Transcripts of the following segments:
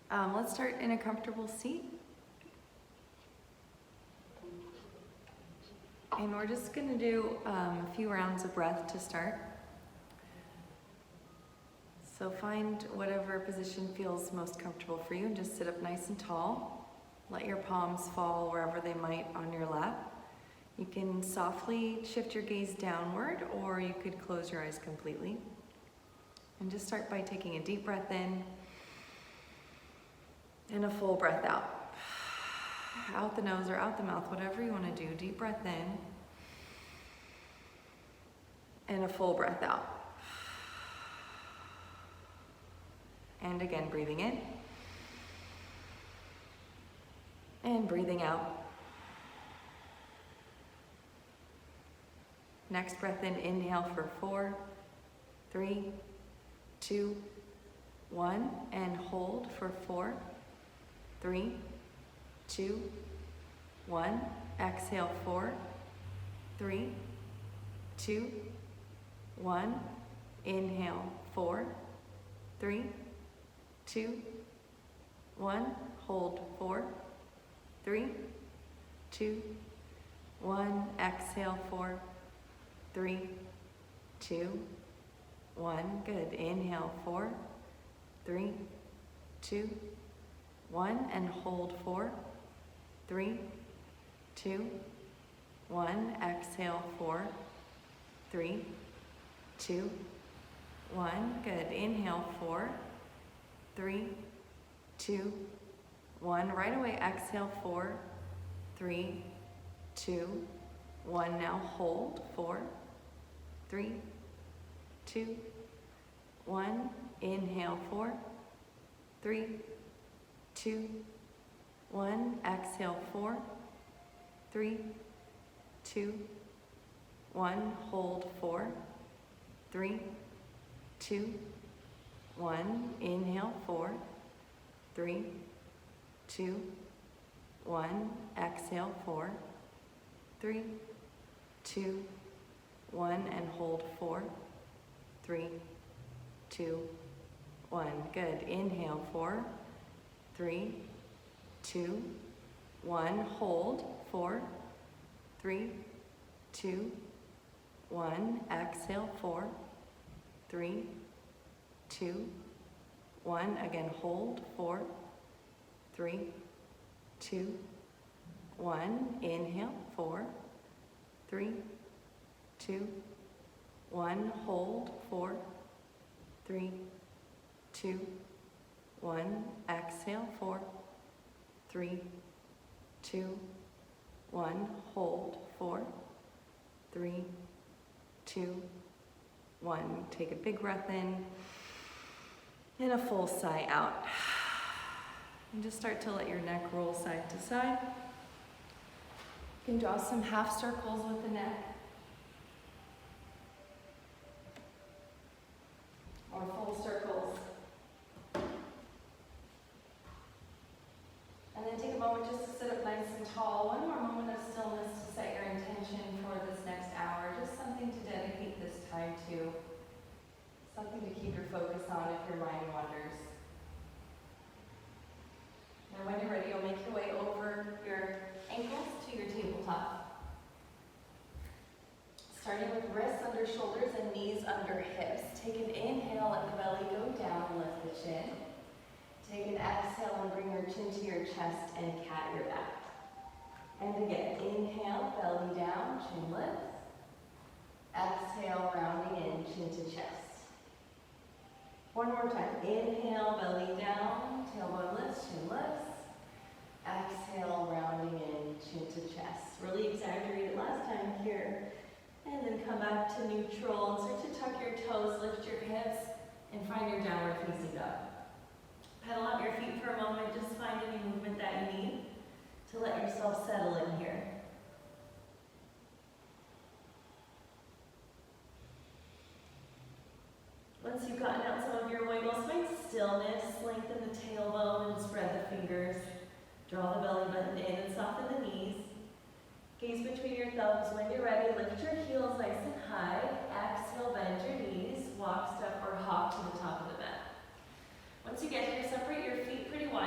Let's start in a comfortable seat. And we're just going to do a few rounds of breath to start. So find whatever position feels most comfortable for you and just sit up nice and tall. Let your palms fall wherever they might on your lap. You can softly shift your gaze downward, or you could close your eyes completely. And just start by taking a deep breath in and a full breath out. Out the nose or out the mouth, whatever you want to do. Deep breath in and a full breath out. And again, breathing in and breathing out. Next breath in, inhale for 4, 3, 2, 1, and hold for 4, 3, 2, 1. Exhale 4, 3, 2, 1. Inhale 4, 3, 2, 1. Hold 4, 3, 2, 1. Exhale 4, 3, 2, 1. Good. Inhale 4, 3, 2, 1. And hold 4, 3, 2, 1. Exhale 4, 3, 2, 1. Good. Inhale 4, 3, 2, 1. Right away, exhale 4, 3, 2, 1. Now hold 4, 3, 2, 1. Inhale 4, 3, 2, 1. Exhale 4, 3, 2, 1. Hold 4, 3, 2, 1. Inhale 4, 3, 2, 1. Exhale 4, 3, 2, 1. And hold 4, 3, 2, 1. Good. Inhale 4, 3, 2, 1. Hold 4, 3, 2, 1. Exhale 4, 3, 2, 1. Again, hold 4, 3, 2, 1. Inhale 4, 3, 2, 1. Hold 4, 3, 2, 1. Exhale 4, 3, 2, 1. Hold 4, 3, 2, 1. Take a big breath in and a full sigh out. And just start to let your neck roll side to side. You can draw some half circles with the neck or full circles. And then take a moment just to sit up nice and tall. One more moment of stillness to set your intention for this next hour. Just something to dedicate this time to. Something to keep your focus on if your mind wanders. And when you're ready, you'll make your way over your ankles to your tabletop. Starting with wrists under shoulders and knees under hips. Take an inhale, let the belly go down and lift the chin. Take an exhale and bring your chin to your chest and cat your back. And again, inhale, belly down, chin lifts. Exhale, rounding in, chin to chest. One more time. Inhale, belly down, tailbone lifts, chin lifts. Exhale, rounding in, chin to chest. Really exaggerate it last time here. And then come back to neutral and start to tuck your toes, lift your hips, and find your downward facing dog. Pedal out your feet for a moment. Just find any movement that you need to let yourself settle in here. Once you've gotten out some of your wiggles, find stillness, lengthen the tailbone and spread the fingers. Draw the belly button in and soften the knees. Gaze between your thumbs. When you're ready, lift your heels nice and high. Exhale, bend your knees. Walk, step, or hop to the top of the mat. Once you get here, separate your feet pretty wide.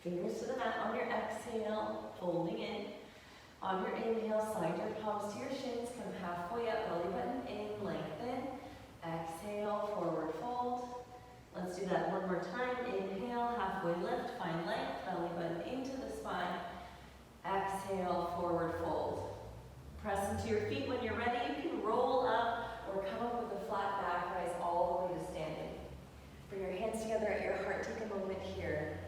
Fingers to the mat on your exhale, folding in. On your inhale, slide your palms to your shins, come halfway up, belly button in, lengthen. Exhale, forward fold. Let's do that one more time. Inhale, halfway lift, find length, belly button into the spine. Exhale, forward fold. Press into your feet when you're ready. You can roll up or come up with a flat back, rise all the way to standing. Bring your hands together at your heart. Take a moment here.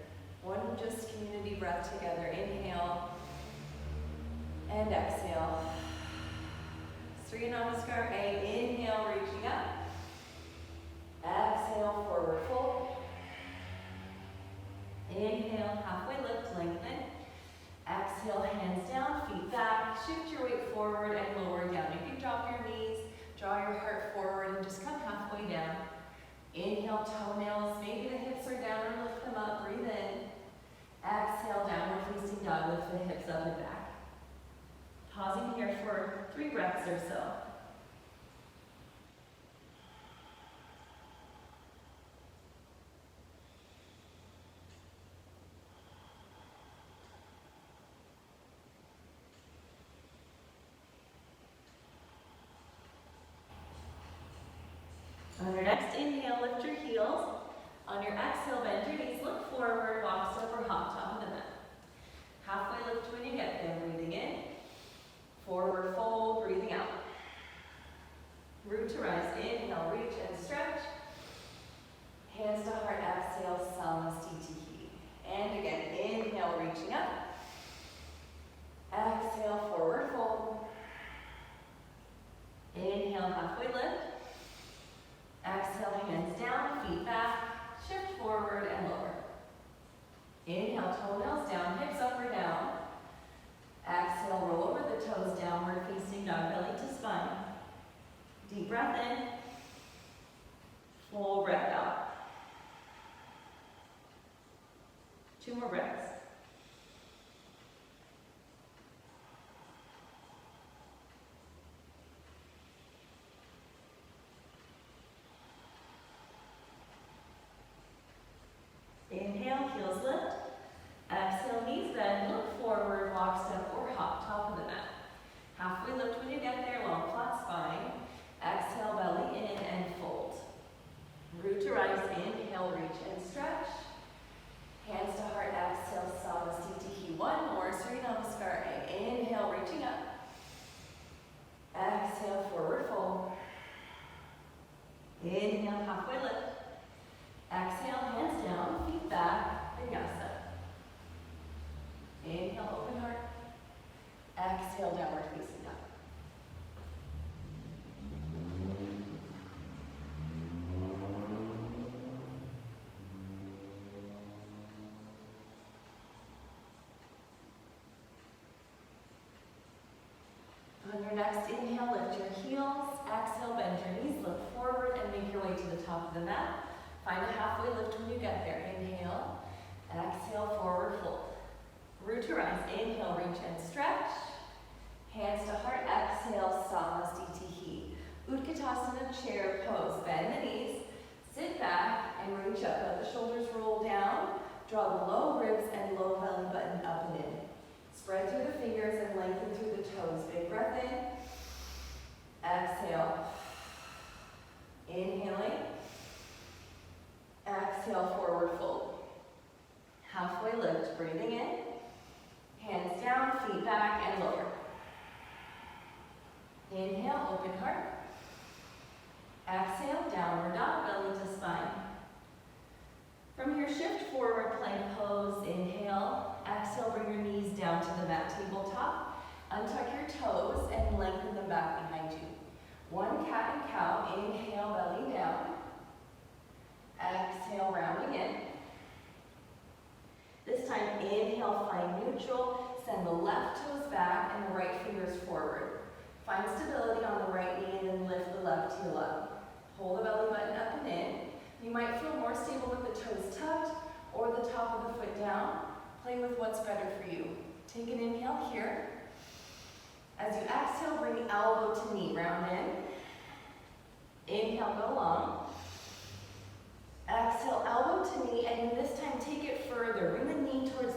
One just community breath together. Inhale and exhale. Surya Namaskar A. Inhale, reaching up. Exhale, forward fold. Inhale, halfway lift, lengthen. Exhale, hands down, feet back. Shift your weight forward and lower down. You can drop your knees, draw your heart forward, and just come halfway down. Inhale, toenails. Maybe the hips are down or lift them up. Breathe in. Exhale, downward facing dog. Lift the hips up and back. Pausing here for 3 breaths or so. On your next inhale, lift your heels. On your exhale, bend your knees, look forward, walk step or hop, top of the mat. Halfway lift when you get there, breathing in. Forward fold, breathing out. Root to rise, inhale, reach and stretch. Hands to heart, exhale, Samasthiti. And again, inhale, reaching up. Exhale, forward fold. Inhale, halfway lift. Exhale, hands down, feet back, shift forward and lower. Inhale, toenails down, hips up or down. Exhale, roll over the toes, downward facing dog, belly to spine. Deep breath in, full breath out. 2 more breaths. Inhale, heels lift. Exhale, knees bend, look forward, walk step or hop, top of the mat. Halfway lift when you get there, long flat spine. Exhale, belly in and fold. Root to rise, inhale, reach and stretch. Hands to heart, exhale, Samasthiti. 1 more, Surya Namaskar A. Inhale, reaching up. Exhale, forward fold. Inhale, halfway lift. Exhale, hands down, feet back, vinyasa. Inhale, open heart. Exhale, downward facing dog. On your next inhale, lift your heels. Exhale, bend your knees, look forward and make your way to the top of the mat. Find a halfway lift when you get there. Inhale, exhale, forward fold. Root to rise, inhale, reach and stretch. Hands to heart, exhale, Samasthiti. Utkatasana, chair pose. Bend the knees, sit back and reach up. Let the shoulders roll down. Draw the low ribs and low belly button up and in. Spread through the fingers and lengthen through the toes. Big breath in. Exhale. Inhaling. Exhale, forward fold. Halfway lift, breathing in. Hands down, feet back and lower. Inhale, open heart. Exhale, downward dog, belly to spine. From here, shift forward, plank pose. Inhale. Exhale, bring your knees down to the mat, tabletop. Untuck your toes and lengthen them back behind you. 1 cat and cow. Inhale, belly down. Exhale, rounding in. This time, inhale, find neutral. Send the left toes back and the right fingers forward. Find stability on the right knee and then lift the left heel up. Hold the belly button up and in. You might feel more stable with the toes tucked or the top of the foot down. Play with what's better for you. Take an inhale here. As you exhale, bring elbow to knee, round in. Inhale, go long. Exhale, elbow to knee, and this time take it further. Bring the knee towards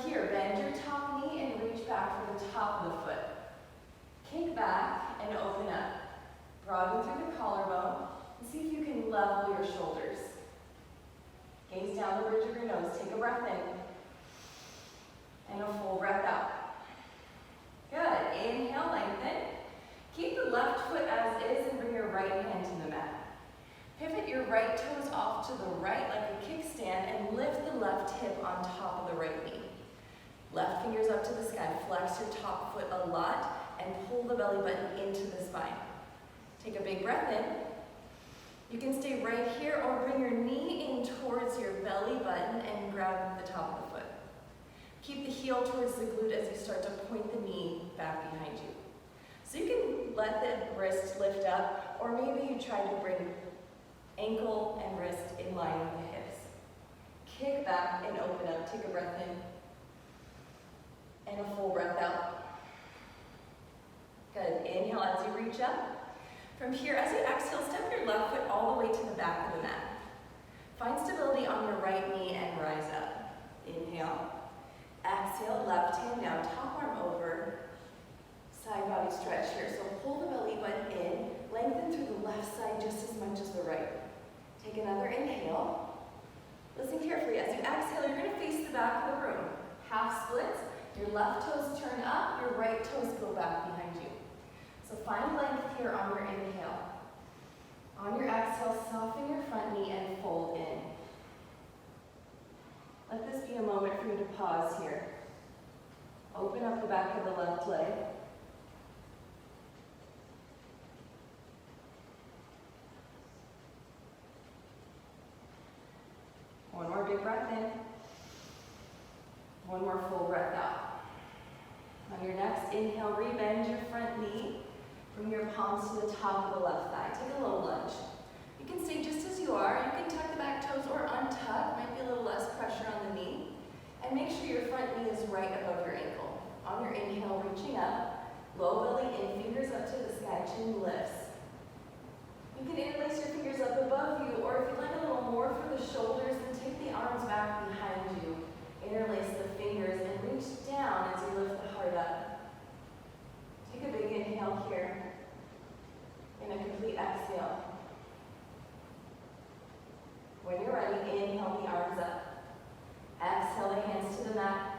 here, bend your top knee and reach back for the top of the foot. Kick back and open up. Broaden through the collarbone and see if you can level your shoulders. Gaze down the bridge of your nose. Take a breath in and a full breath out. Good. Inhale, lengthen. Keep the left foot as is and bring your right hand to the mat. Pivot your right toes off to the right like a kickstand and lift the left hip on top of the right knee. Left fingers up to the sky. Flex your top foot a lot and pull the belly button into the spine. Take a big breath in. You can stay right here or bring your knee in towards your belly button and grab the top of the foot. Keep the heel towards the glute as you start to point the knee back behind you. So you can let the wrist lift up, or maybe you try to bring ankle and wrist in line with the hips. Kick back and open up. Take a breath in and a full breath out. Good. Inhale as you reach up. From here, as you exhale, step your left foot all the way to the back of the mat. Find stability on your right knee and rise up. Inhale. Exhale, left hand down, top arm over. Side body stretch here. So pull the belly button in, lengthen through the left side just as much as the right. Take another inhale. Listen carefully. As you exhale, you're going to face the back of the room. Half splits. Your left toes turn up, your right toes go back behind you. So find length here on your inhale. On your exhale, soften your front knee and fold in. Let this be a moment for you to pause here. Open up the back of the left leg. One more big breath in. One more full breath out. On your next inhale, rebend your front knee. Bring your palms to the top of the left thigh. Take a little lunge. You can stay just as you are. You can tuck the back toes or untuck. Might be a little less pressure on the knee. And make sure your front knee is right above your ankle. On your inhale, reaching up. Low belly in, fingers up to the sky, chin lifts. You can interlace your fingers up above you, or if you'd like a little more for the shoulders, then take the arms back behind you. Interlace the fingers and reach down as you lift the heart up. Take a big inhale here and a complete exhale. When you're ready, inhale the arms up. Exhale the hands to the mat.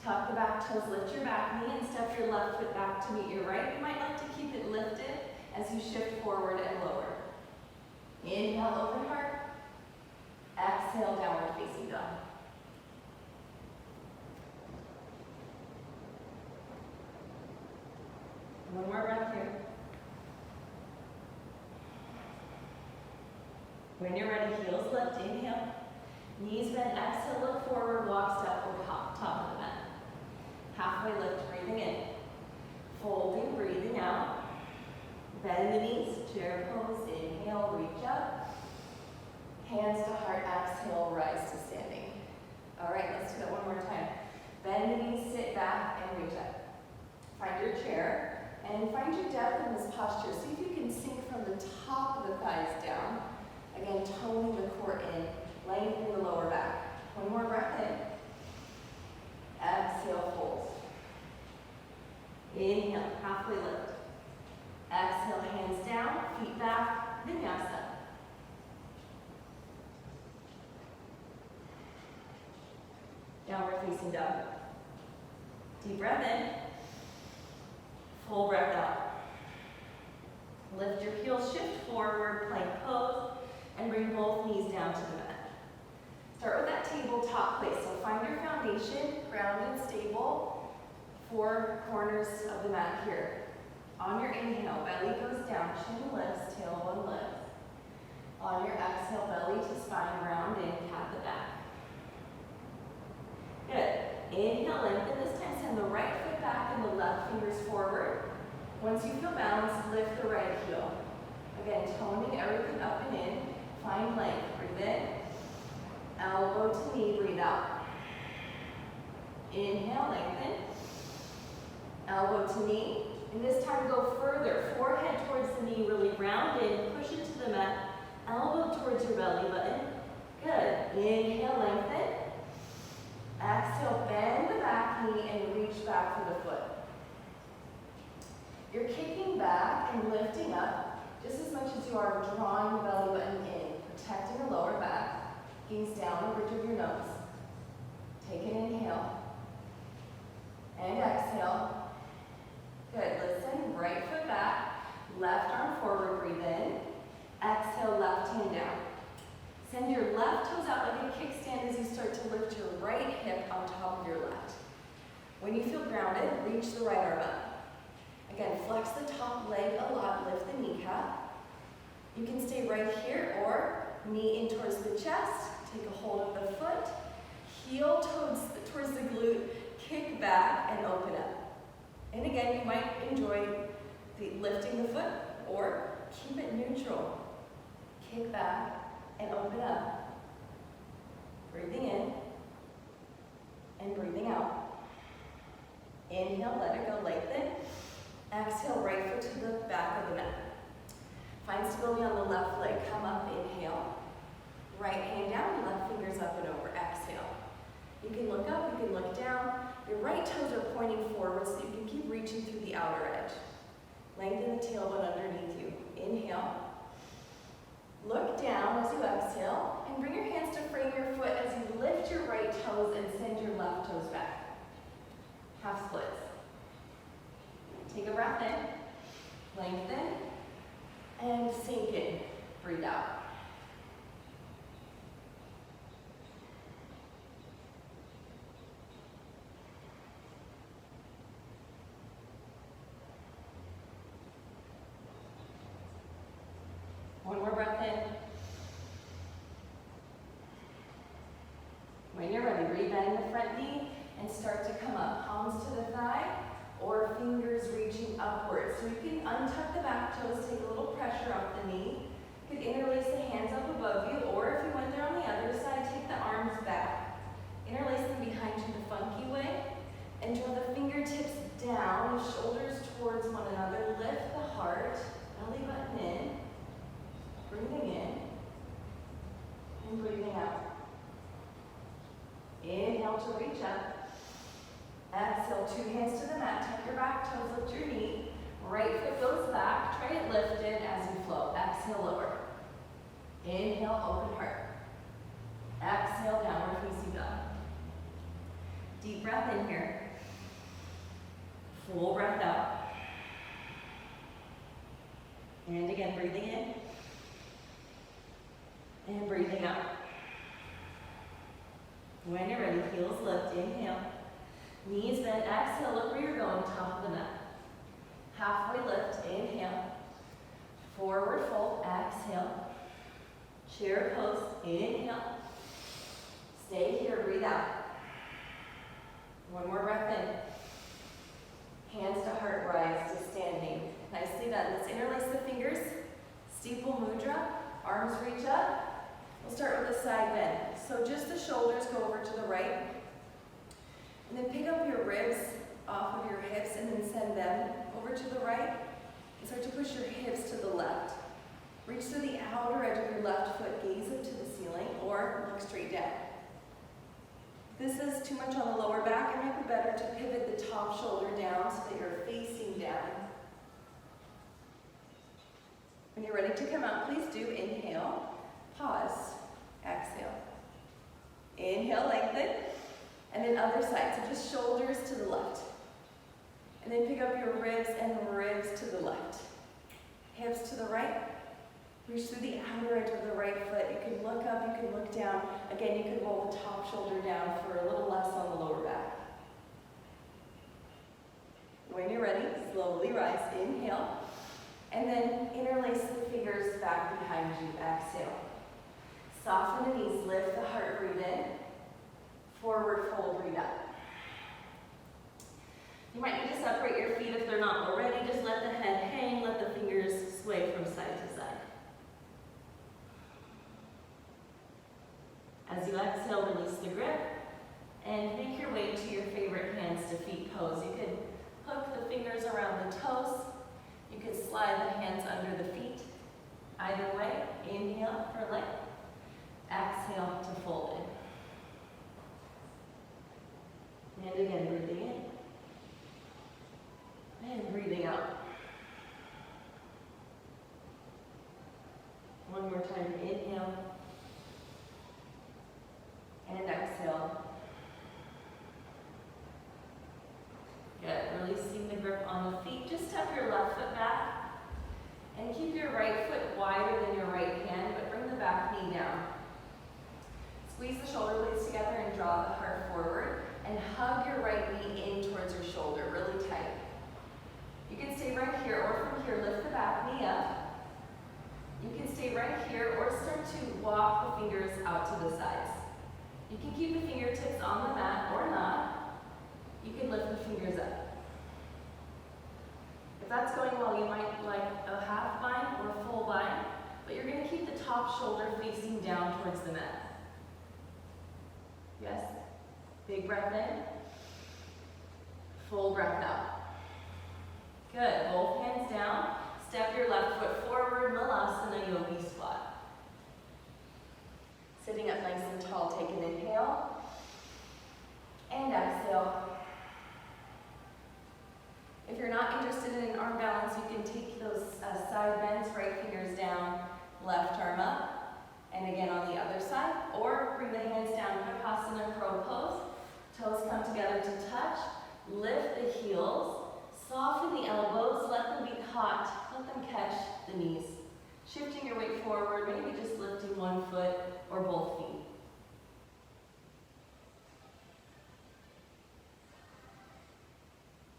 Tuck the back toes, lift your back knee, and step your left foot back to meet your right. You might like to keep it lifted as you shift forward and lower. Inhale, open heart. Exhale, downward facing dog. One more breath here. When you're ready, heels lift, inhale. Knees bend, exhale, look forward, walk, step, or hop, top of the mat. Halfway lift, breathing in. Folding, breathing out. Bend the knees, chair pose, inhale, reach up. Hands to heart, exhale, rise to standing. All right, let's do that one more time. Bend the knees, sit back, and reach up. Find your chair. And find your depth in this posture. See if you can sink from the top of the thighs down. Again, toning the core in, lengthening the lower back. One more breath in. Exhale, fold. Inhale, halfway lift. Exhale, hands down, feet back, vinyasa. Downward facing dog. Deep breath in. Full breath out. Lift your heels, shift forward, plank pose, and bring both knees down to the mat. Start with that tabletop place. So find your foundation, grounded, stable, four corners of the mat here. On your inhale, belly goes down, chin lifts, tailbone lifts. On your exhale, belly to spine, round in, cat the back. Good. Inhale, lengthen. This time send the right foot back and the left fingers forward. Once you feel balanced, lift the right heel. Again, toning everything up and in. Find length. Breathe in. Elbow to knee, breathe out. Inhale, lengthen. Elbow to knee. And this time go further. Forehead towards the knee, really round in. Push it to the mat. Elbow towards your belly button. Good. Inhale, lengthen. Exhale, bend the back. You're kicking back and lifting up just as much as you are drawing the belly button in, protecting the lower back, gaze down the bridge of your nose. Take an inhale and exhale. Good, listen, right foot back, left arm forward, breathe in. Exhale, left hand down. Send your left toes out like a kickstand as you start to lift your right hip on top of your left. When you feel grounded, reach the right arm up. Again, flex the top leg a lot, lift the kneecap. You can stay right here or knee in towards the chest, take a hold of the foot, heel towards the glute, kick back and open up. And again, you might enjoy lifting the foot or keep it neutral. Kick back and open up. Breathing in and breathing out. Inhale, let it go, lengthen. Exhale, right foot to the back of the mat. Find stability on the left leg. Come up, inhale. Right hand down, left fingers up and over. Exhale. You can look up, you can look down. Your right toes are pointing forward so you can keep reaching through the outer edge. Lengthen the tailbone underneath you. Inhale. Look down as you exhale, and bring your hands to frame your foot as you lift your right toes and send your left toes back. Half splits. Take a breath in, lengthen, and sink in. Breathe out. One more breath in. When you're ready, rebend the front knee and start to come up. Palms to the thigh or fingers reaching upwards. So you can untuck the back toes, take a little pressure off the knee. You could interlace the hands up above you, or if you went there on the other side, take the arms back. Interlace them behind you the funky way and draw the fingertips down, shoulders towards one another. Lift the heart, belly button in. Breathing in and breathing out. Inhale to reach up. Exhale, two hands to the mat. Tuck your back toes, lift your knee. Right foot goes back. Try it lifted as you flow. Exhale, lower. Inhale, open heart. Exhale, downward facing dog. Deep breath in here. Full breath out. And again, breathing in. And breathing out. When you're ready, heels lift, inhale. Knees bend, exhale, look where you're going, top of the mat. Halfway lift, inhale. Forward fold, exhale. Chair pose, inhale. Stay here, breathe out. One more breath in. Hands to heart, rise to standing. Nicely done. Let's interlace the fingers. Steeple mudra, arms reach up. We'll start with a side bend. So just the shoulders go over to the right. And then pick up your ribs off of your hips and then send them over to the right. And start to push your hips to the left. Reach to the outer edge of your left foot, gaze up to the ceiling, or look straight down. If this is too much on the lower back, it might be better to pivot the top shoulder down so that you're facing down. When you're ready to come out, please do inhale. Pause, exhale. Inhale, lengthen, and then other side. So just shoulders to the left. And then pick up your ribs and ribs to the left. Hips to the right. Reach through the outer edge of the right foot. You can look up, you can look down. Again, you can roll the top shoulder down for a little less on the lower back. When you're ready, slowly rise, inhale. And then interlace the fingers back behind you, exhale. Soften the knees, lift the heart, breathe in. Forward fold, breathe out. You might need to separate your feet if they're not already. Just let the head hang, let the fingers sway from side to side. As you exhale, release the grip and make your way to your favorite hands to feet pose. You can hook the fingers around the toes. You can slide the hands under the feet. Either way, inhale for length. Exhale to fold in. And again, breathing in. And breathing out. more time, inhale. And exhale. Good, releasing the grip on the feet. Just step your left foot back. And keep your right foot wider than your right hand, but bring the back knee down. Squeeze the shoulder blades together and draw the heart forward. And hug your right knee in towards your shoulder, really tight. You can stay right here, or from here, lift the back knee up. You can stay right here, or start to walk the fingers out to the sides. You can keep the fingertips on the mat, or not. You can lift the fingers up. If that's going well, you might like a half bind or a full bind, but you're going to keep the top shoulder facing down towards the mat. Yes? Big breath in. Full breath out. Good. Both hands down. Step your left foot forward, Malasana Yogi Squat. Sitting up nice and tall, take an inhale. And exhale. If you're not interested in an arm balance, you can take those side bends, right fingers down, left arm up, and again on the other side, or bring the hands down, Kakasana Crow Pose. Toes come together to touch, lift the heels, soften the elbows, let them be caught, let them catch the knees. Shifting your weight forward, maybe just lifting one foot or both feet.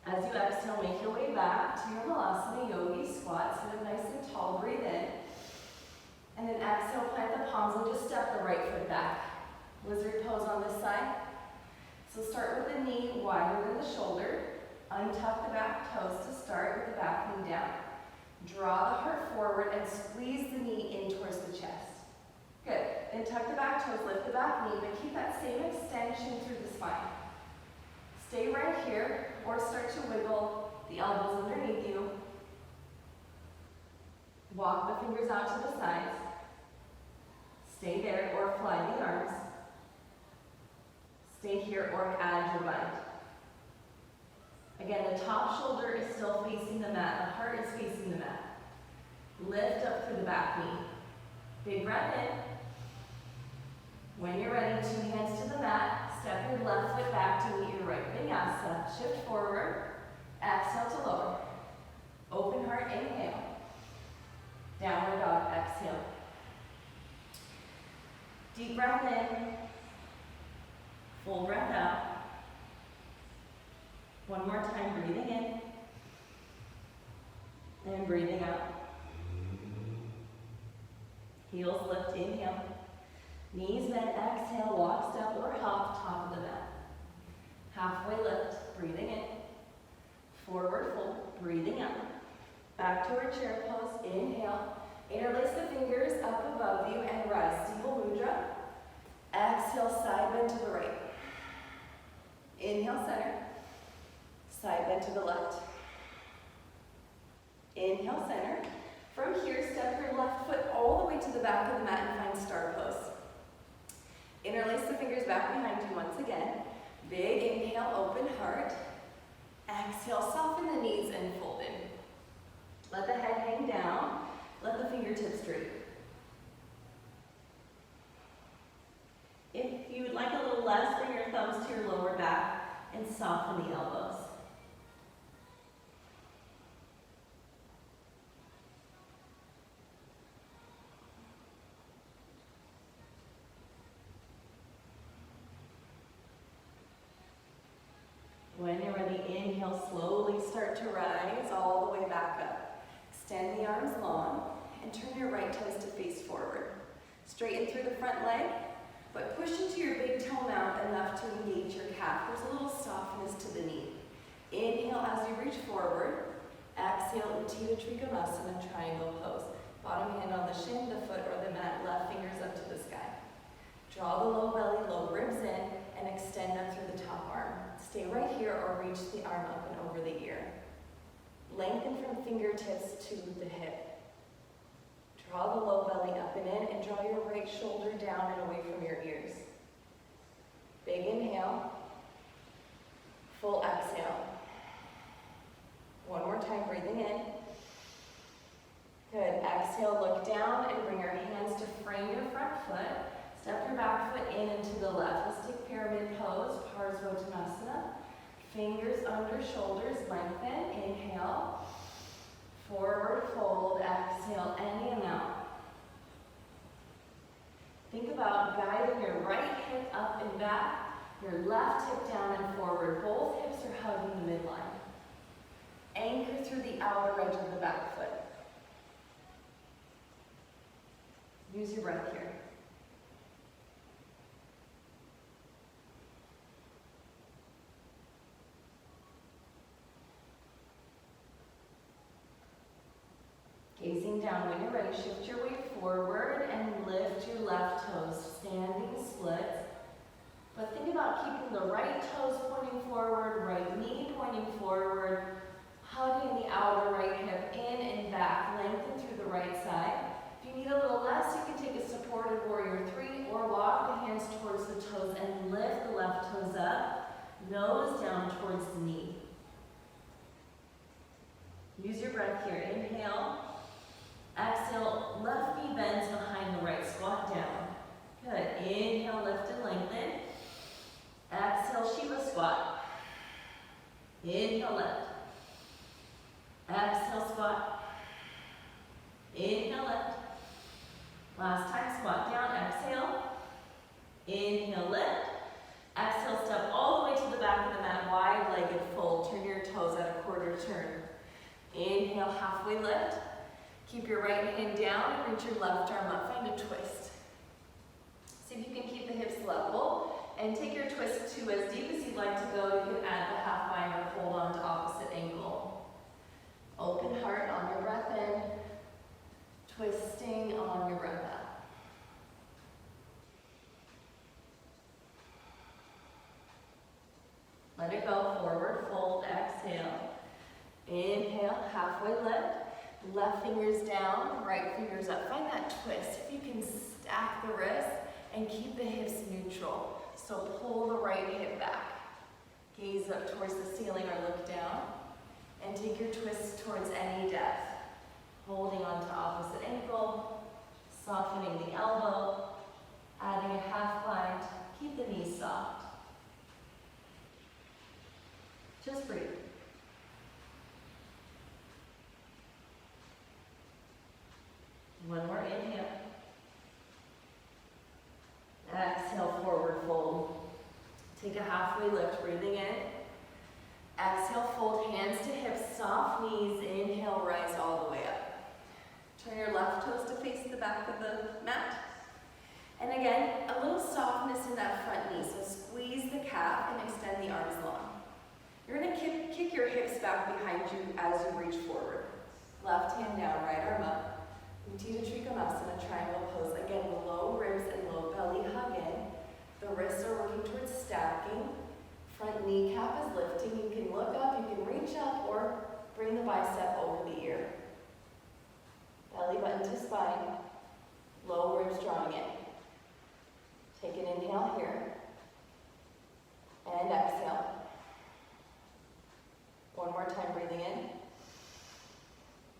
As you exhale, make your way back to your Malasana Yogi Squat. Sit up nice and tall, breathe in. And then exhale, plant the palms and just step the right foot back. Lizard pose on this side. So start with the knee wider than the shoulder. Untuck the back toes to start with the back knee down. Draw the heart forward and squeeze the knee in towards the chest. Good. Then tuck the back toes, lift the back knee, but keep that same extension through the spine. Stay right here, or start to wiggle the elbows underneath you. Walk the fingers out to the sides. Stay there, or fly the arms. Stay here, or add your bind. Again, the top shoulder is still facing the mat. The heart is facing the mat. Lift up through the back knee. Big breath in. When you're ready, 2 hands to the mat. Step your left foot back to meet your right. Vinyasa. Shift forward. Exhale to lower. Open heart, inhale. Downward dog, exhale. Deep breath in. Full breath out. One more time, breathing in. And breathing out. Heels lift, inhale. Knees bend, exhale, walk, step, or hop, top of the mat. Halfway lift, breathing in. Forward fold, breathing out. Back to our chair pose, inhale. Interlace the fingers up above you and rise, Steeple Mudra. Exhale, side bend to the right. Inhale, center. Side bend to the left. Inhale, center. From here, step your left foot all the way to the back of the mat and find star pose. Interlace the fingers back behind you once again. Big inhale, open heart. Exhale, soften the knees and fold in. Let the head hang down. Let the fingertips droop. If you would like a little less, bring your thumbs to your lower back and soften the elbows. When you're ready, inhale, slowly start to rise all the way back up. Extend the arms long and turn your right toes to face forward. Straighten through the front leg, but push into your big toe mound enough to engage your calf. There's a little softness to the knee. Inhale as you reach forward. Exhale, Uttita Trikonasana, triangle pose. Bottom hand on the shin, the foot or the mat, left fingers up to the sky. Draw the low belly, low ribs in, and extend up through the top arm. Stay right here or reach the arm up and over the ear. Lengthen from fingertips to the hip. Draw the low belly up and in, and draw your right shoulder down and away from your ears. Big inhale. Full exhale. One more time, breathing in. Good, exhale, look down and bring your hands to frame your front foot. Step your back foot in and to the left. Let's take pyramid pose, Parsvottanasana. Fingers under shoulders, lengthen, inhale. Forward fold, exhale, any amount. Think about guiding your right hip up and back, your left hip down and forward. Both hips are hugging the midline. Anchor through the outer edge of the back foot. Use your breath here. Gazing down, when you're ready, shift your weight forward and lift your left toes, standing splits. But think about keeping the right toes pointing forward, right knee pointing forward, hugging the outer right hip in and back, lengthen through the right side. If you need a little less, you can take a supported warrior 3 or walk the hands towards the toes and lift the left toes up, nose down towards the knee. Use your breath here. Inhale. Exhale, left knee bends behind the right, squat down. Good, inhale, lift and lengthen. Exhale, Shiva squat. Inhale, lift. Exhale, squat. Inhale, lift. Last time, squat down, exhale. Inhale, lift. Exhale, step all the way to the back of the mat, wide-legged fold. Turn your toes at a quarter turn. Inhale, halfway lift. Keep your right hand down and reach your left arm up. Find a twist. See if you can keep the hips level and take your twist to as deep as you'd like to go. You can add the half bind or hold on to opposite ankle. Open heart on your breath in, twisting on your breath out. Let it go, forward fold, exhale. Inhale, halfway lift. Left fingers down, right fingers up. Find that twist. If you can stack the wrists and keep the hips neutral. So pull the right hip back. Gaze up towards the ceiling or look down. And take your twist towards any depth. Holding on to opposite ankle, softening the elbow, adding a half bind. Keep the knees soft. Just breathe. One more inhale. Exhale, forward fold. Take a halfway lift, breathing in. Exhale, fold hands to hips, soft knees. Inhale, rise all the way up. Turn your left toes to face the back of the mat. And again, a little softness in that front knee. So squeeze the calf and extend the arms long. You're going to kick your hips back behind you as you reach forward. Left hand down, right arm up. Utthita Trikonasana, triangle pose. Again, the low ribs and low belly hug in. The wrists are working towards stacking. Front kneecap is lifting. You can look up, you can reach up, or bring the bicep over the ear. Belly button to spine. Low ribs drawing in. Take an inhale here. And exhale. One more time, breathing in.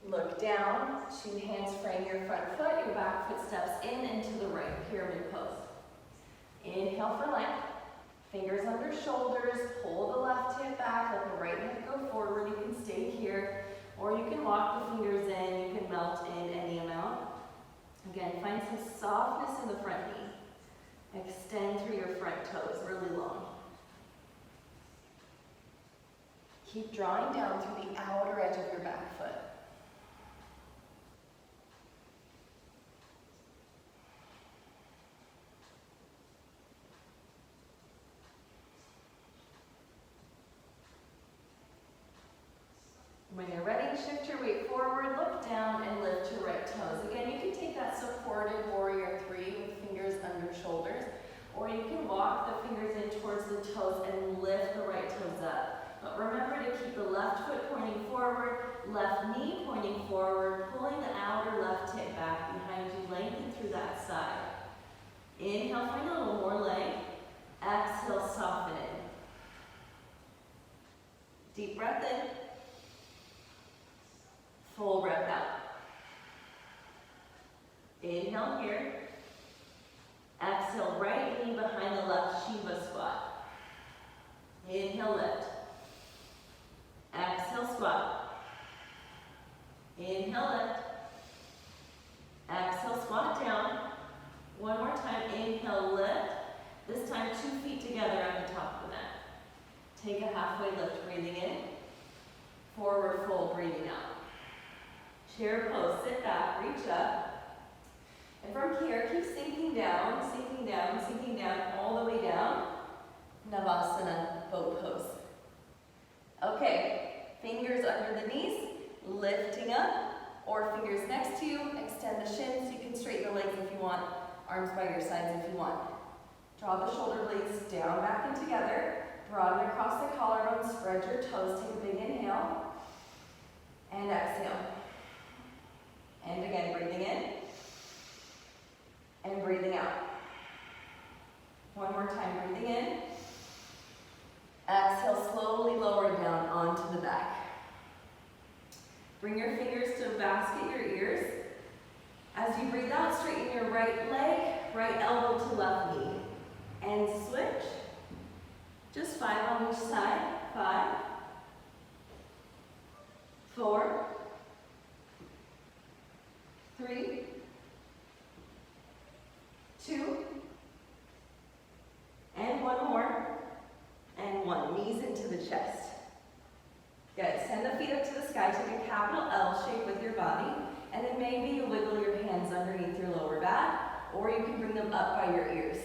Look down, 2 hands frame your front foot, your back foot steps in and to the right, pyramid pose. Inhale for length, fingers under shoulders, pull the left hip back, let the right hip go forward. You can stay here, or you can walk the fingers in, you can melt in any amount. Again, find some softness in the front knee. Extend through your front toes, really long. Keep drawing down through the outer edge of your back foot. When you're ready, shift your weight forward, look down, and lift your right toes. Again, you can take that supported warrior 3 with fingers under shoulders, or you can walk the fingers in towards the toes and lift the right toes up. But remember to keep the left foot pointing forward, left knee pointing forward, pulling the outer left hip back behind you, lengthen through that side. Inhale, find a little more leg. Exhale, soften it. Deep breath in. Full breath out. Inhale here. Exhale, right knee behind the left Shiva squat. Inhale, lift. Exhale, squat. Inhale, lift. Exhale, squat down. One more time, inhale, lift. This time, 2 feet together at the top of the mat. Take a halfway lift, breathing in. Forward fold, breathing out. Chair pose, sit back, reach up. And from here, keep sinking down, sinking down, sinking down, all the way down. Navasana, boat pose. Okay, fingers under the knees, lifting up, or fingers next to you. Extend the shins. You can straighten the legs if you want. Arms by your sides if you want. Draw the shoulder blades down, back and together. Broaden across the collarbone. Spread your toes. Take a big inhale. And exhale. And again, breathing in. And breathing out. One more time, breathing in. Exhale, slowly lower down onto the back. Bring your fingers to basket your ears. As you breathe out, straighten your right leg, right elbow to left knee. And switch. Just 5 on each side. 5, 4, 3, 2, and one more. And 1. Knees into the chest. Good. Send the feet up to the sky. Take a capital L shape with your body. And then maybe you wiggle your hands underneath your lower back, or you can bring them up by your ears.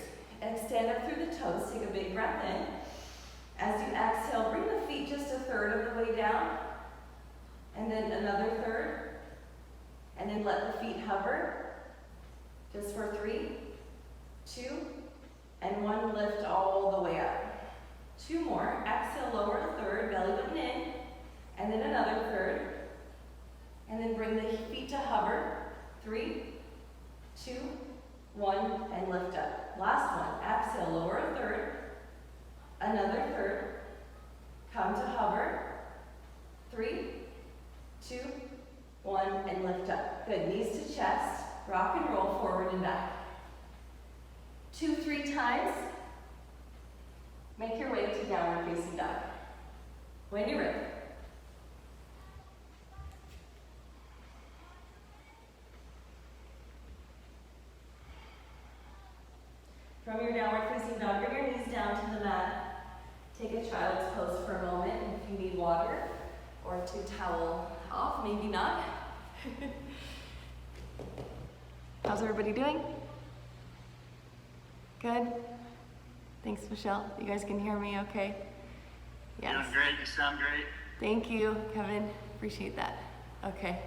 Extend up through the toes. Take a big breath in. As you exhale, bring the feet just a third of the way down. And then another third. And then let the feet hover. Just for 3, 2, and 1. Lift all the way up. 2 more. Exhale, lower a third, belly button in. And then another third. And then bring the feet to hover. 3, 2, 1, and lift up. Last one. Exhale, lower a third. Another third. Come to hover. 3, 2, 1, and lift up. Good. Knees to chest. Rock and roll forward and back. 2, 3 times. Make your way to downward facing dog. When you're ready. From your downward facing dog, bring your knees down to the mat. Take a child's pose for a moment. If you need water or to towel off, maybe not. How's everybody doing? Good? Thanks, Michelle. You guys can hear me okay? Yes. Doing great. You sound great. Thank you, Kevin. Appreciate that. Okay.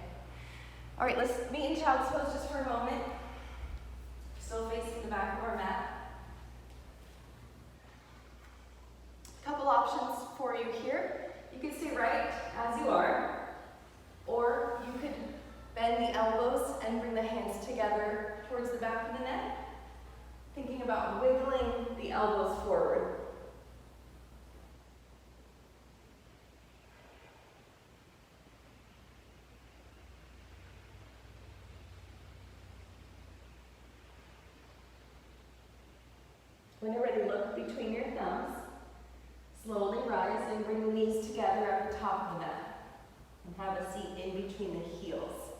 All right, let's meet in child's pose just for a moment. Still facing the back of our mat. Couple options for you here. You can stay right as you are, or you could bend the elbows and bring the hands together towards the back of the neck. Thinking about wiggling the elbows forward. When you're ready, look between your thumbs. Slowly rise and bring the knees together at the top of the mat. And have a seat in between the heels.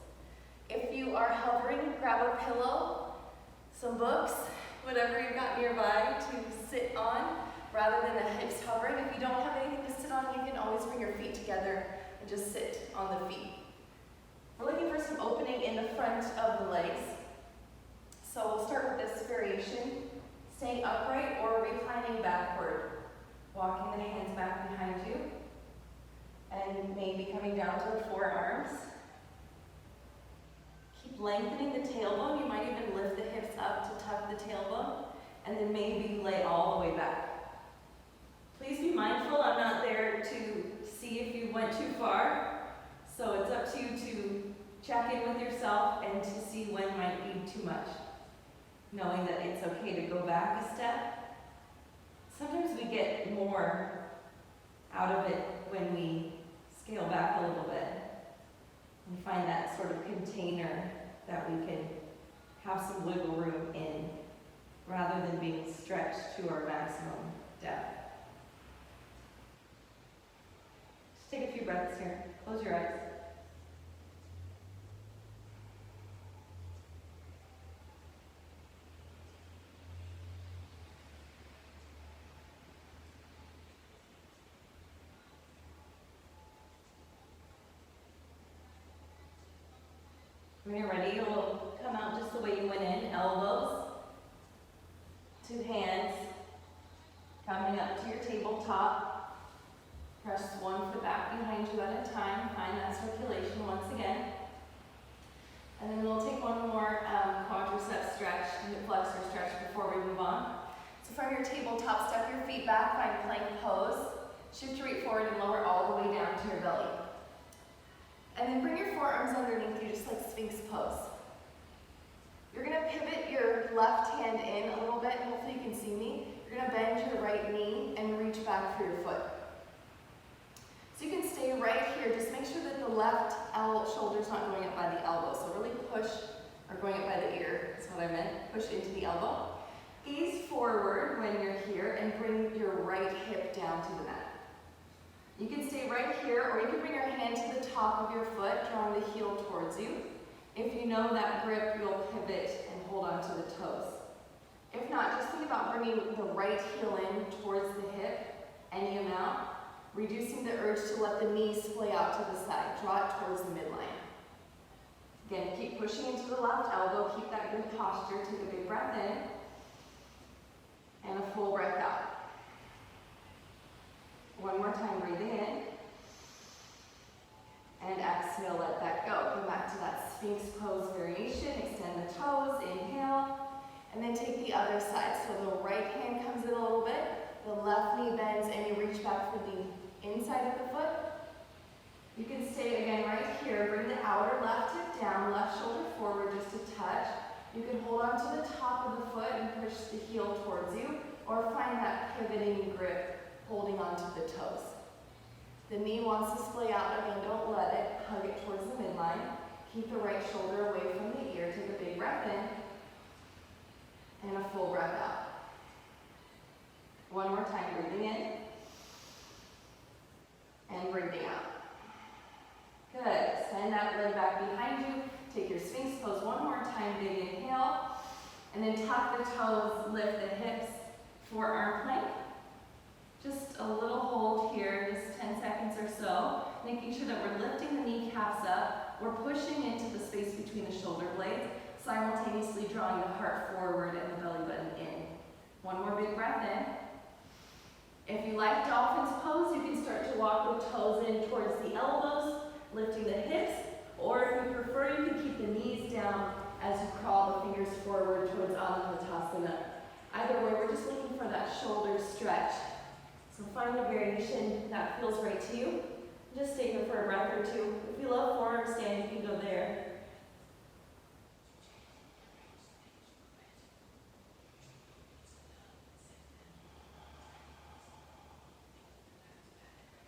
If you are hovering, grab a pillow, some books, whatever you've got nearby to sit on, rather than the hips hovering. If you don't have anything to sit on, you can always bring your feet together and just sit on the feet. We're looking for some opening in the front of the legs. So we'll start with this variation. Staying upright or reclining backward. Walking the hands back behind you. And maybe coming down to the forearms. Keep lengthening the tailbone. You might even lift the hips up to tuck the tailbone. And then maybe lay all the way back. Please be mindful, I'm not there to see if you went too far. So it's up to you to check in with yourself and to see when might be too much. Knowing that it's okay to go back a step. Sometimes we get more out of it when we scale back a little bit and find that sort of container that we can have wiggle room in, rather than being stretched to our maximum depth. Just take a few breaths here. Close your eyes. When you're ready, you'll come out just the way you went in. Elbows to hands, coming up to your tabletop. Press one foot back behind you at a time. Find that circulation once again. And then we'll take one more quadricep stretch, hip flexor stretch before we move on. So from your tabletop, step your feet back, find plank pose. Shift your weight forward and lower all the way down to your belly. And then bring your forearms underneath you, just like Sphinx pose. You're gonna pivot your left hand in a little bit, and hopefully you can see me. You're gonna bend your right knee and reach back for your foot. So you can stay right here, just make sure that the left shoulder's not going up by the elbow. So really push, or going up by the ear, is what I meant. Push into the elbow. Gaze forward when you're here, and bring your right hip down to the mat. You can stay right here, or you can bring your hand to the top of your foot, drawing the heel towards you. If you know that grip, you'll pivot and hold on to the toes. If not, just think about bringing the right heel in towards the hip, any amount, reducing the urge to let the knees splay out to the side. Draw it towards the midline. Again, keep pushing into the left elbow, keep that good posture, take a big breath in, and a full breath out. One more time, breathing in. And exhale, let that go. Come back to that Sphinx pose variation. Extend the toes, inhale. And then take the other side. So the right hand comes in a little bit. The left knee bends and you reach back for the inside of the foot. You can stay again right here. Bring the outer left hip down, left shoulder forward just a touch. You can hold on to the top of the foot and push the heel towards you, or find that pivoting grip, holding onto the toes. The knee wants to splay out, again, don't let it. Hug it towards the midline. Keep the right shoulder away from the ear. Take a big breath in, and a full breath out. One more time, breathing in, and breathing out. Good, send that leg back behind you. Take your Sphinx pose one more time, big inhale, and then tuck the toes, lift the hips, forearm plank. Just a little hold here, just 10 seconds or so, making sure that we're lifting the kneecaps up. We're pushing into the space between the shoulder blades, simultaneously drawing the heart forward and the belly button in. One more big breath in. If you like dolphin's pose, you can start to walk the toes in towards the elbows, lifting the hips, or if you prefer, you can keep the knees down as you crawl the fingers forward towards Anapatasana. Either way, we're just looking for that shoulder stretch. So find a variation that feels right to you. Just stay here for a breath or two. If you love forearm stand, you can go there.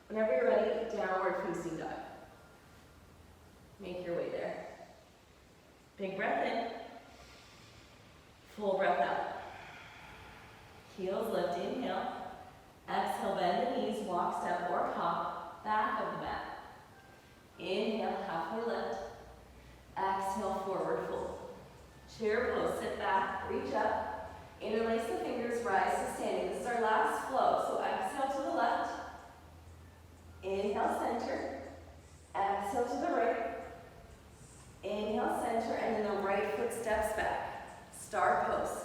Whenever you're ready, downward facing dog. Make your way there. Big breath in. Full breath out. Heels lift, inhale. Exhale, bend the knees, walk, step, or hop, back of the mat. Inhale, halfway lift. Exhale, forward fold. Chair pose, sit back, reach up. Interlace the fingers, rise to standing. This is our last flow, so exhale to the left. Inhale, center. Exhale to the right. Inhale, center, and then the right foot steps back. Star pose.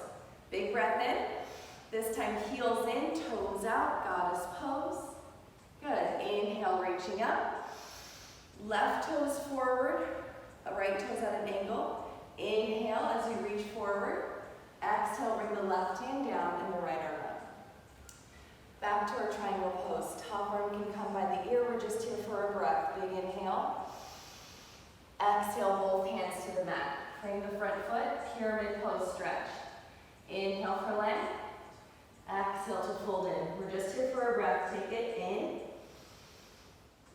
Big breath in. This time, heels in, toes out, goddess pose. Good. Inhale, reaching up. Left toes forward, right toes at an angle. Inhale as you reach forward. Exhale, bring the left hand down and the right arm up. Back to our triangle pose. Top arm can come by the ear. We're just here for a breath. Big inhale. Exhale, both hands to the mat. Frame the front foot, pyramid pose stretch. Inhale for length. Exhale to fold in. We're just here for a breath. Take it in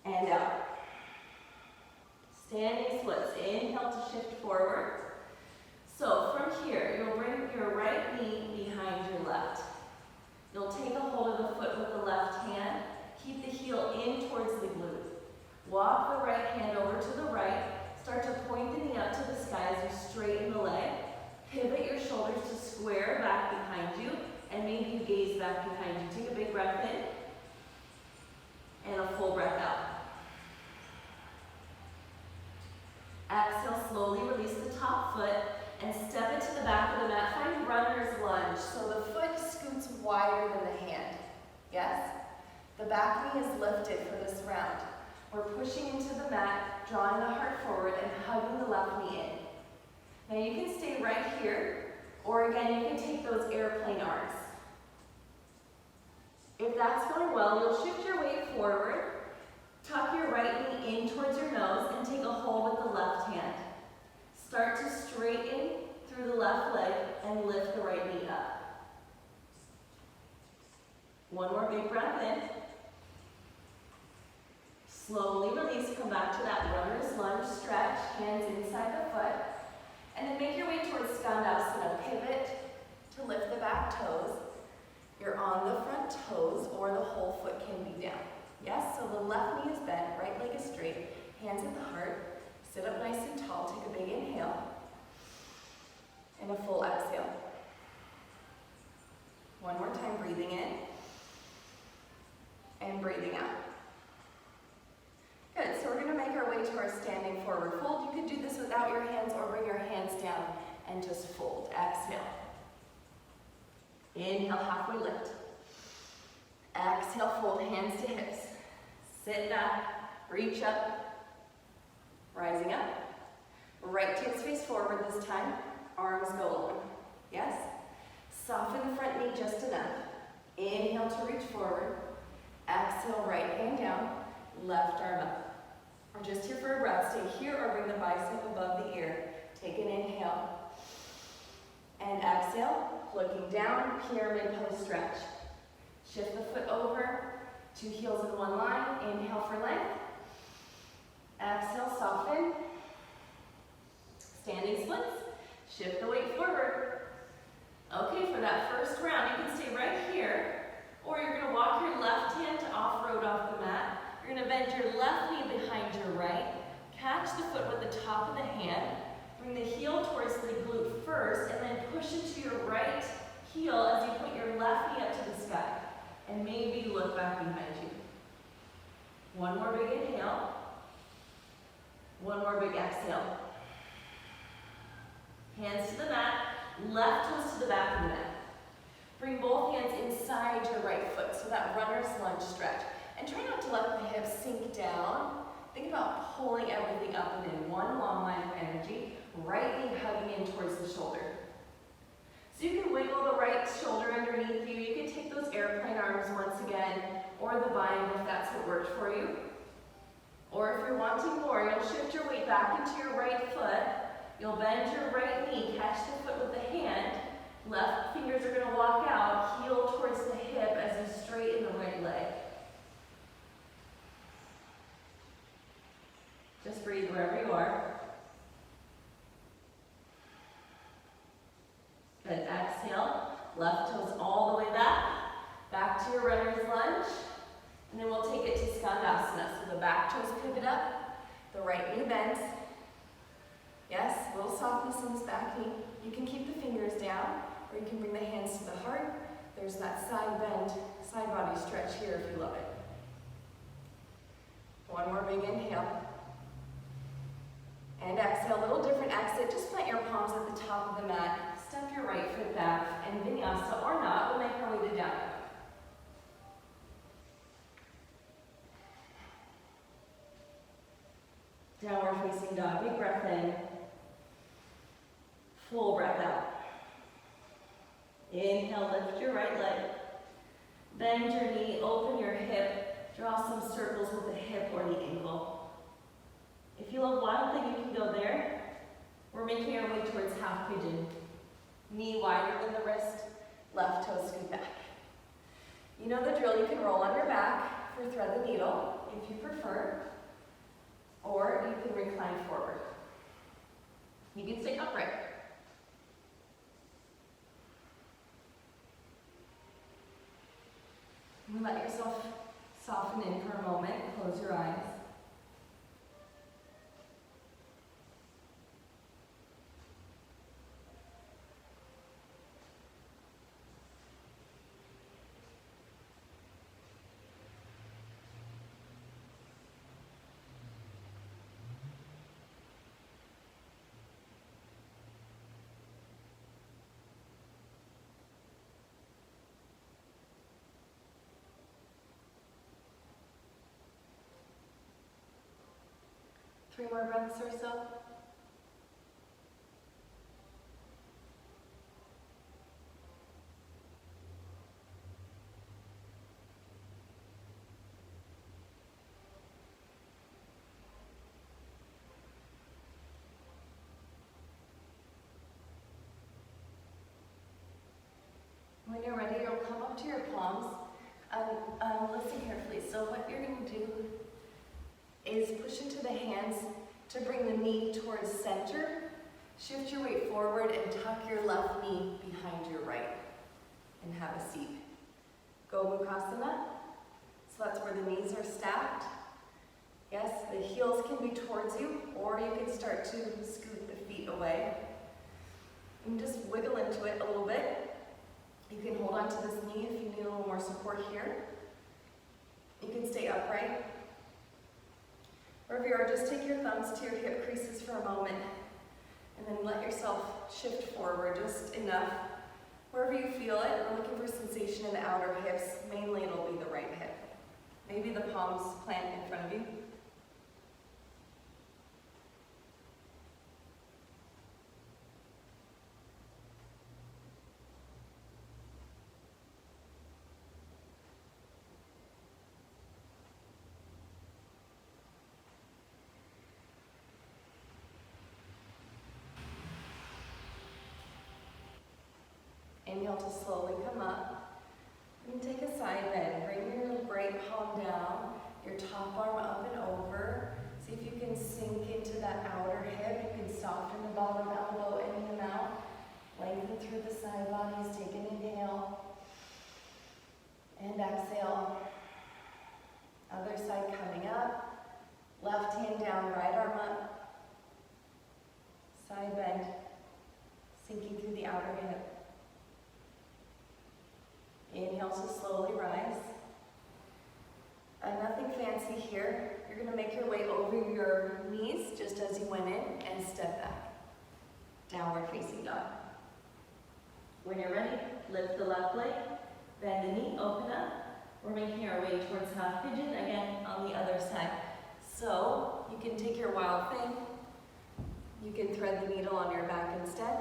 and out. Standing splits. Inhale to shift forward. So from here, Walk the right hand over to the right. Start to point the knee up to the sky as you straighten the leg. Pivot your shoulders to square back behind you, and maybe you gaze back behind you. Take a big breath in, and a full breath out. Exhale, slowly release the top foot, and step it to the back of the mat. Find runner's lunge, so the foot scoots wider than the hand. Yes? The back knee is lifted for this round. We're pushing into the mat, drawing the heart forward, and hugging the left knee in. Now you can stay right here, or again, you can take those airplane arms. If that's going well, you'll shift your weight forward, tuck your right knee in towards your nose, and take a hold with the left hand. Start to straighten through the left leg and lift the right knee up. One more big breath in. Slowly release, come back to that runner's lunge, stretch, hands inside the foot, and then make your way towards Skandasana. Pivot to lift the back toes. You're on the front toes, or the whole foot can be down. Yes, so the left knee is bent, right leg is straight, hands at the heart. Sit up nice and tall, take a big inhale, and a full exhale. One more time, breathing in, and breathing out. Good, so we're gonna make our way to our standing forward fold. You could do this without your hands or bring your hands down and just fold. Exhale. Inhale, halfway lift. Exhale, fold hands to hips. Sit back, reach up, rising up. Right toes face forward this time. Arms go long. Yes? Soften the front knee just enough. Inhale to reach forward. Exhale, right hand down, left arm up. We're just here for a breath. Stay here or bring the bicep above the ear. Take an inhale. And exhale, looking down, pyramid pose stretch. Shift the foot over, two heels in one line. Inhale for length. Exhale, soften. Standing splits. Shift the weight forward. Okay, for that first round, you can stay right here, or you're going to walk your left hand to off-road off the mat. You're going to bend your left knee behind your right. Catch the foot with the top of the hand. Bring the heel towards the glute first, and then push into your right heel as you put your left knee up to the sky. And maybe look back behind you. One more big inhale. One more big exhale. Hands to the mat. Left toes to the back of the mat. Bring both hands inside your right foot, so that runner's lunge stretch. And try not to let the hips sink down. Think about pulling everything up and in. One long line of energy. Right knee hugging in towards the shoulder. So you can wiggle the right shoulder underneath you. You can take those airplane arms once again, or the bind if that's what worked for you. Or if you're wanting more, you'll shift your weight back into your right foot. You'll bend your right knee, catch the foot with the hand. Left fingers are going to walk out, heel towards the hip as you straighten the right leg. Just breathe wherever you are. Good, exhale. Left toes all the way back. Back to your runner's lunge. And then we'll take it to Skandasana. So the back toes pivot up, the right knee bends. Yes, a little softness in this back knee. You can keep the fingers down, or you can bring the hands to the heart. There's that side bend, side body stretch here if you love it. One more big inhale. And exhale, a little different exit. Just plant your palms at the top of the mat. Step your right foot back, and vinyasa or not, we'll make our way to down dog. Downward facing dog. Big breath in. Full breath out. Inhale, lift your right leg. Bend your knee, open your hip. Draw some circles with the hip or the ankle. If you love wildly, you can go there. We're making our way towards half pigeon. Knee wider than the wrist, left toe scoot back. You know the drill, you can roll on your back for thread the needle if you prefer, or you can recline forward. You can stay upright. And let yourself soften in for a moment, close your eyes. 3 more breaths or so. When you're ready, you'll come up to your palms. Listen carefully. So what you're going to do is push into the hands to bring the knee towards center. Shift your weight forward and tuck your left knee behind your right. And have a seat. Gomukhasana. So that's where the knees are stacked. Yes, the heels can be towards you, or you can start to scoot the feet away. And just wiggle into it a little bit. You can hold on to this knee if you need a little more support here. You can stay upright. Wherever you are, just take your thumbs to your hip creases for a moment, and then let yourself shift forward just enough. Wherever you feel it, we're looking for sensation in the outer hips. Mainly it'll be the right hip. Maybe the palms plant in front of you. Inhale to slowly come up. And take a side bend. Bring your right palm down, your top arm up and over. See if you can sink into that outer hip. You can soften the bottom elbow in the mouth. Lengthen through the side bodies. Take an inhale. And exhale. Other side coming up. Left hand down, right arm up. Side bend. Sinking through the outer hip. Inhale to slowly rise. Nothing fancy here. You're going to make your way over your knees just as you went in and step back. Downward facing dog. When you're ready, lift the left leg, bend the knee, open up. We're making our way towards half pigeon, again on the other side. So you can take your wild thing. You can thread the needle on your back instead.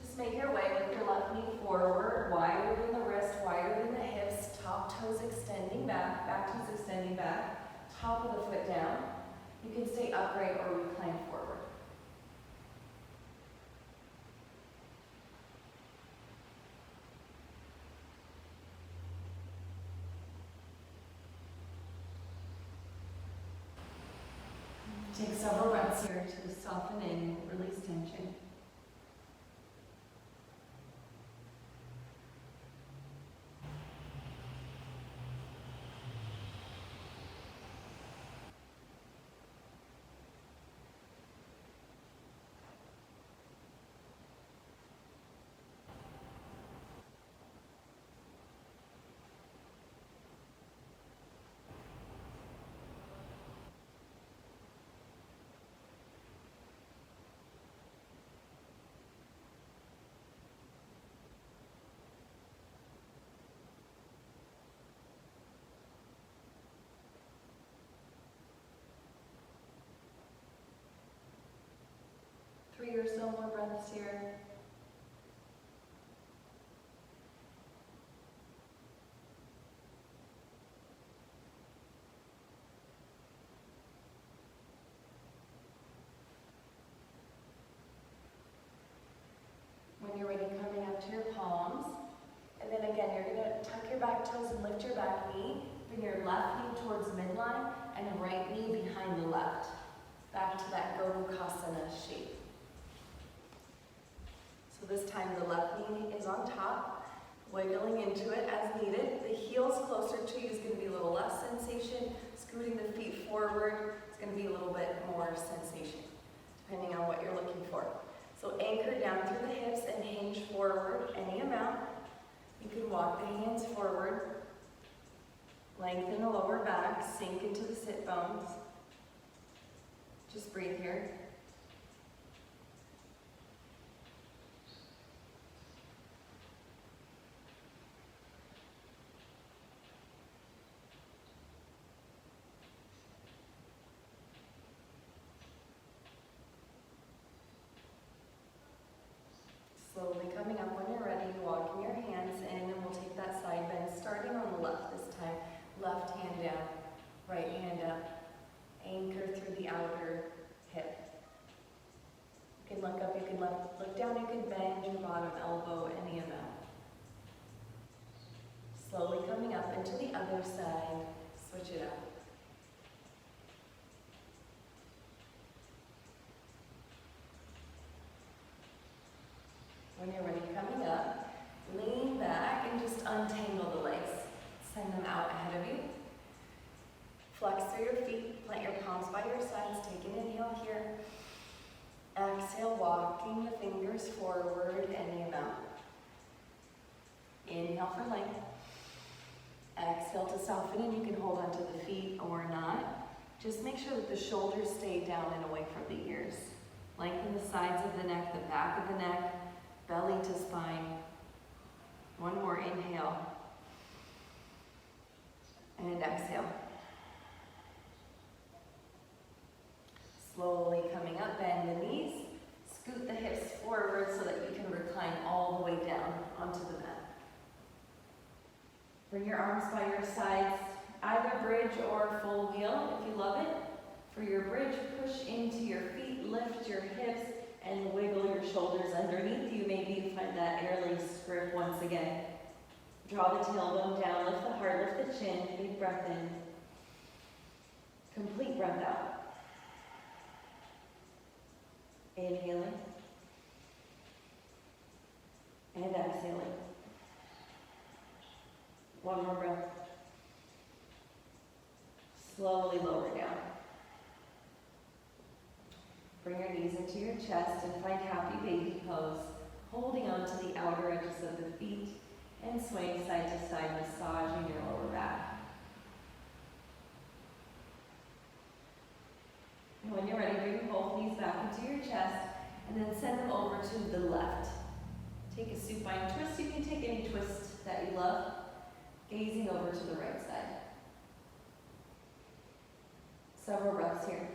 Just make your way with your left knee forward, wider than the wrist, wider than the hips, top toes extending back, back toes extending back, top of the foot down. You can stay upright or recline forward. Take several breaths here to soften and release tension. Three or so more breaths here. When you're ready, coming up to your palms. And then again, you're going to tuck your back toes and lift your back knee. Bring your left knee towards midline and right knee behind the left. Back to that Gomukhasana shape. So this time the left knee is on top, wiggling into it as needed. The heels closer to you is going to be a little less sensation. Scooting the feet forward is going to be a little bit more sensation, depending on what you're looking for. So anchor down through the hips and hinge forward any amount. You can walk the hands forward. Lengthen the lower back, sink into the sit bones. Just breathe here. Slowly coming up when you're ready, walking your hands in, and we'll take that side bend, starting on the left this time. Left hand down, right hand up. Anchor through the outer hip. You can look up, you can look down, you can bend your bottom elbow, any amount. Slowly coming up into the other side, switch it up. When you're ready, coming up, lean back and just untangle the legs. Send them out ahead of you. Flex through your feet, plant your palms by your sides, take an inhale here. Exhale, walking the fingers forward any amount. Inhale for length. Exhale to soften, and you can hold onto the feet or not. Just make sure that the shoulders stay down and away from the ears. Lengthen the sides of the neck, the back of the neck, belly to spine. One more inhale. And exhale. Slowly coming up, bend the knees. Scoot the hips forward so that you can recline all the way down onto the mat. Bring your arms by your sides, either bridge or full wheel if you love it. For your bridge, push into your feet, lift your hips, and wiggle your shoulders underneath you. Maybe you find that airlace grip once again. Draw the tailbone down, lift the heart, lift the chin, big breath in. Complete breath out. Inhaling. And exhaling. One more breath. Slowly lower down. Bring your knees into your chest and find happy baby pose, holding on to the outer edges of the feet and swaying side to side, massaging your lower back. And when you're ready, bring both knees back into your chest and then send them over to the left. Take a supine twist. You can take any twist that you love, gazing over to the right side. Several breaths here.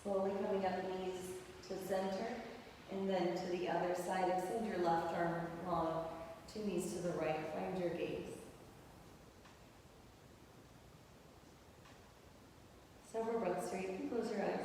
Slowly coming up, knees to center, and then to the other side. Extend your left arm long, two knees to the right. Find your gaze. Several breaths here. You can close your eyes.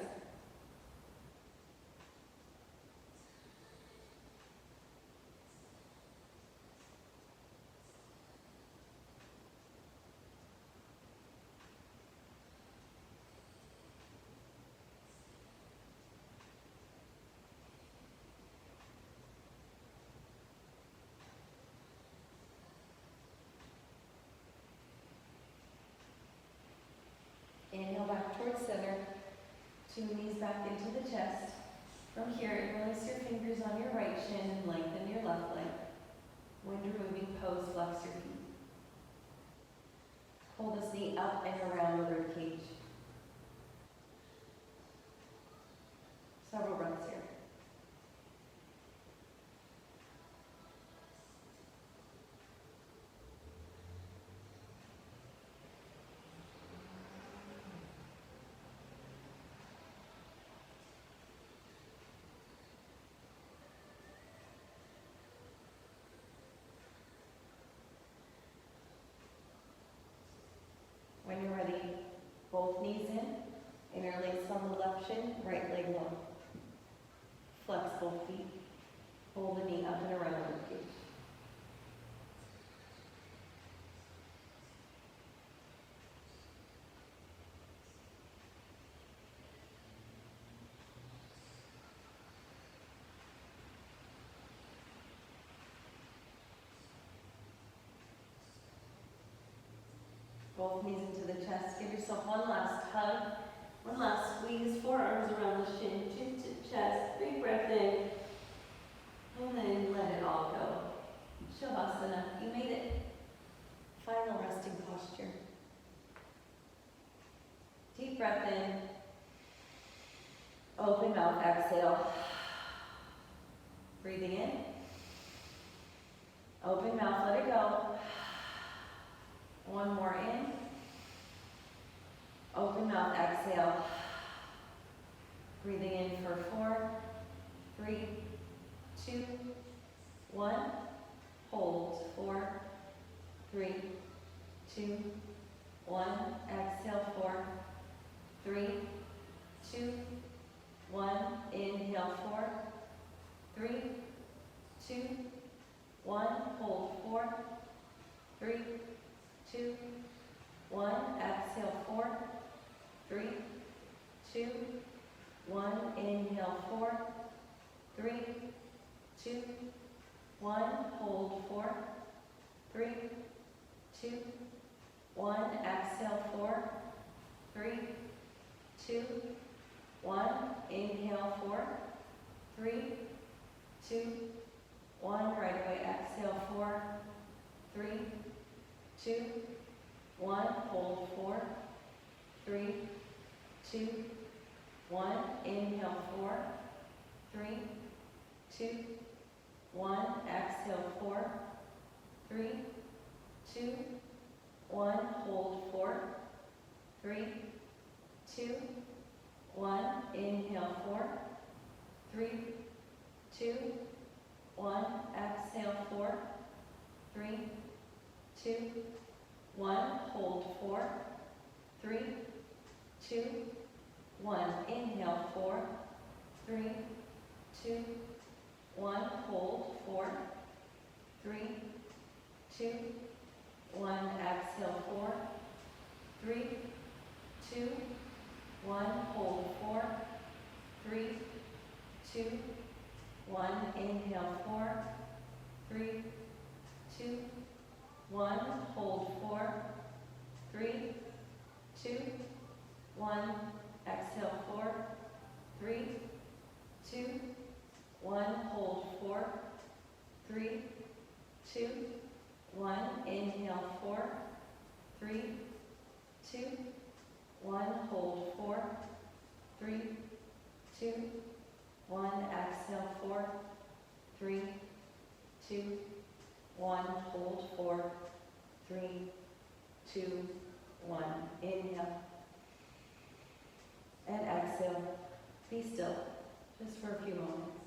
Inhale back towards center, two knees back into the chest. From here, interlace your fingers on your right shin and lengthen your left leg. When you're moving, pose, flex your feet. Pull this knee up and around the rib cage. Several breaths here. When you're ready, both knees in, interlace on the left shin, right leg long. Flex both feet. Pull the knee up and around the rib cage. Both knees into the chest. Give yourself one last hug, one last squeeze. Forearms around the shin, chin to chest. Big breath in. And mouth, exhale. Breathing in. Open mouth, let it go. One more in. Open mouth, exhale. Breathing in for 4, 3, 2, 1. Hold. 4, 3, 2, 1. Exhale. 4, 3, 2, 1. Inhale. 4, 3, 2, 1. Hold. 4, 3, 2, 1. Exhale. 4, 3, 2, 1. Inhale. 4, 3, 2, 1. Hold. 4, 3, 2, 1. Exhale. 4, 3, 2, 1. Inhale. 4, 3, 2, 1. Right away. Exhale. 4, 3, 2, 1. Hold. 4, 3, 2, 1. Inhale. 4, 3, 2, 1. Exhale. 4, 3, 2, 1. Hold. 4, 3, 2, 1. Inhale. 4, 3, 2, 1. Exhale. 4, 3, 2, 1. Hold. 4, 3, 2, 1. Inhale. 4, 3, 2, 1. Hold. 4, 3, 2, 1. Exhale. 4, 3, 2, 1. Hold. 4, 3, 2, 1. Inhale. 4, 3, 2, 1. Hold. 4, 3, 2, 1. Exhale. 4, 3, 2, 1. Hold. 4, 3, 2, 1. Inhale. 4, 3, 2, 1. Hold. 4, 3, 2, 1. Exhale. 4, 3, 2, 1. Hold. 4, 3, 2, 1. Inhale. And exhale. Be still, just for a few moments.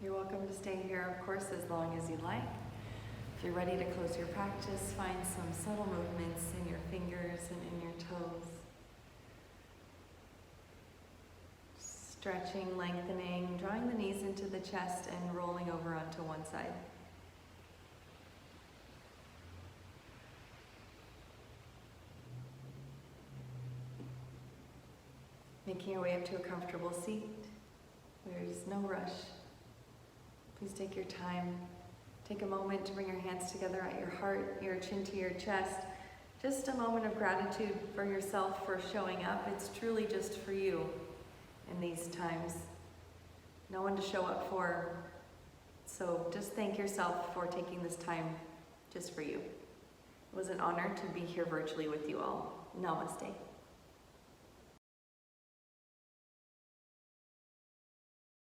You're welcome to stay here, of course, as long as you'd like. If you're ready to close your practice, find some subtle movements in your fingers and in your toes. Stretching, lengthening, drawing the knees into the chest and rolling over onto one side. Making your way up to a comfortable seat. There's no rush. Please take your time. Take a moment to bring your hands together at your heart, your chin to your chest. Just a moment of gratitude for yourself for showing up. It's truly just for you in these times. No one to show up for. So just thank yourself for taking this time just for you. It was an honor to be here virtually with you all. Namaste.